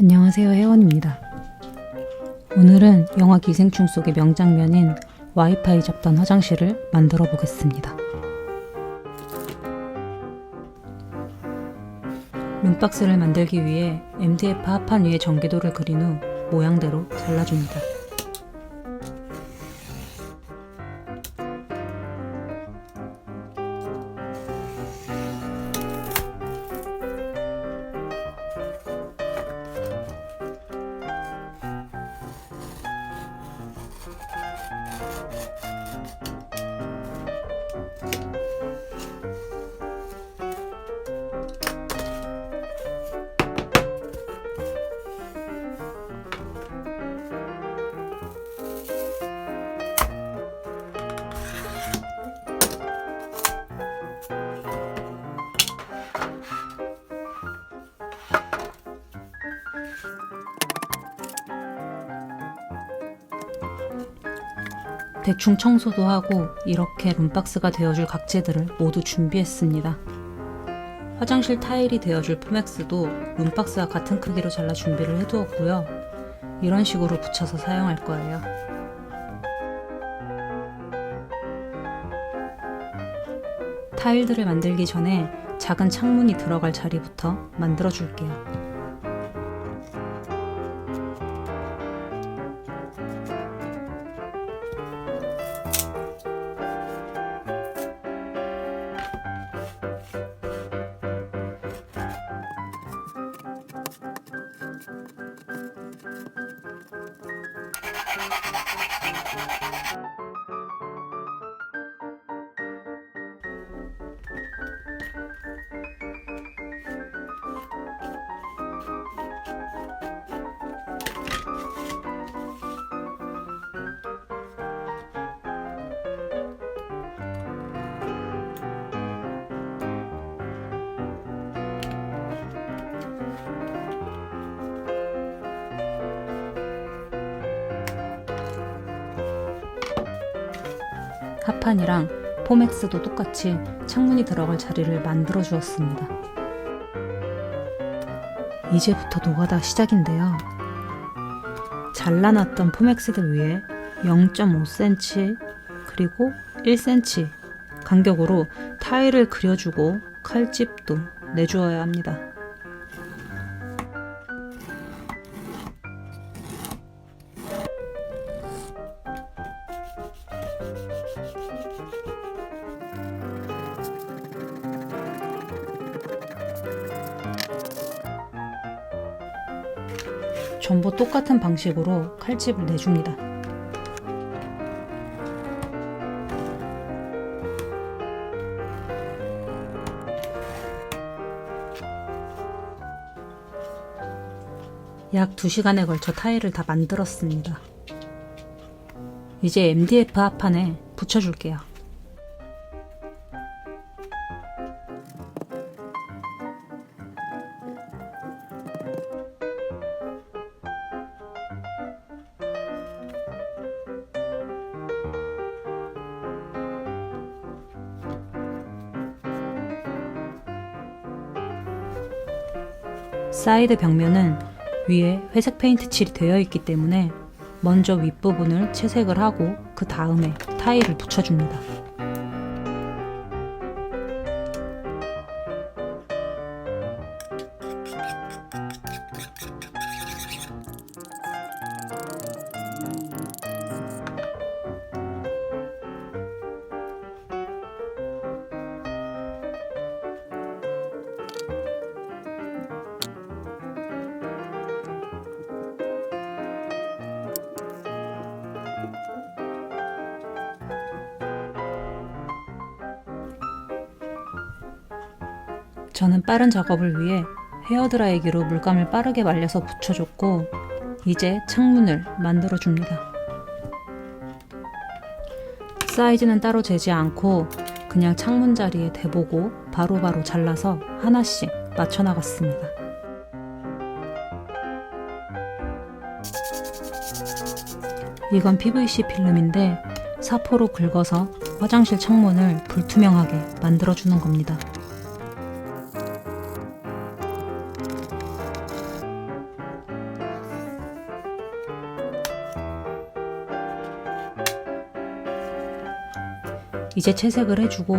안녕하세요, 혜원입니다. 오늘은 영화 기생충 속의 명장면인 와이파이 잡단 화장실을 만들어 보겠습니다. 룸박스를 만들기 위해 MDF 합판 위에 전개도를 그린 후 모양대로 잘라줍니다. 대충 청소도 하고 이렇게 룸박스가 되어줄 각재들을 모두 준비했습니다. 화장실 타일이 되어줄 포맥스도 룸박스와 같은 크기로 잘라 준비를 해두었고요. 이런 식으로 붙여서 사용할 거예요. 타일들을 만들기 전에 작은 창문이 들어갈 자리부터 만들어 줄게요. 합판이랑 포맥스도 똑같이 창문이 들어갈 자리를 만들어 주었습니다. 이제부터 노가다 시작인데요. 잘라놨던 포맥스들 위에 0.5cm 그리고 1cm 간격으로 타일을 그려주고 칼집도 내주어야 합니다. 전부 똑같은 방식으로 칼집을 내줍니다. 약 2시간에 걸쳐 타일을 다 만들었습니다. 이제 MDF 합판에 붙여줄게요. 사이드 벽면은 위에 회색 페인트 칠이 되어 있기 때문에 먼저 윗부분을 채색을 하고 그 다음에 타일을 붙여줍니다. 저는 빠른 작업을 위해 헤어드라이기로 물감을 빠르게 말려서 붙여줬고 이제 창문을 만들어 줍니다. 사이즈는 따로 재지 않고 그냥 창문 자리에 대보고 바로바로 잘라서 하나씩 맞춰 나갔습니다. 이건 PVC 필름인데 사포로 긁어서 화장실 창문을 불투명하게 만들어주는 겁니다. 이제 채색을 해주고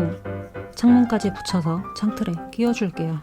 창문까지 붙여서 창틀에 끼워줄게요.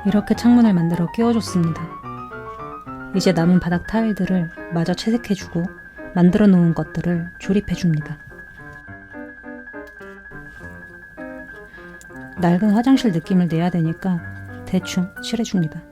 이렇게 창문을 만들어 끼워줬습니다. 이제 남은 바닥 타일들을 마저 채색해주고 만들어 놓은 것들을 조립해줍니다. 낡은 화장실 느낌을 내야 되니까 대충 칠해줍니다.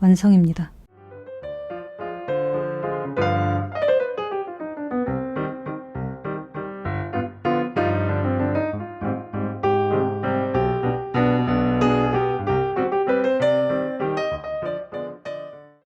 완성입니다.